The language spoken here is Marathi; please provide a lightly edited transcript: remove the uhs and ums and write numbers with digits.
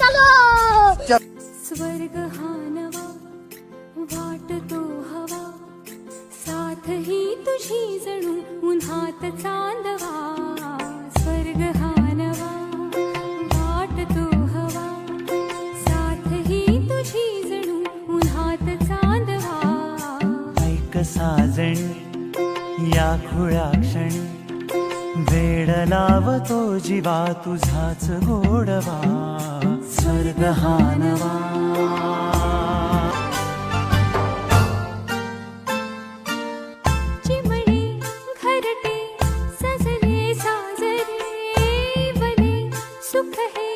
चालू. स्वर्ग हा नवा वाटतो हवा, साथ ही तुझी जणू उन्हात चांदवा. स्वर्ग हा नवा वाटतो हवा, साथ ही तुझी जणू उन्हात चांदवा. ऐक साजणी या खुळ्या क्षणी, वेड लावतो जीवा तुझाच गोडवा. स्वर्ग हा नवा. चिमणे घरटे सजले साजरे, बने सुख हे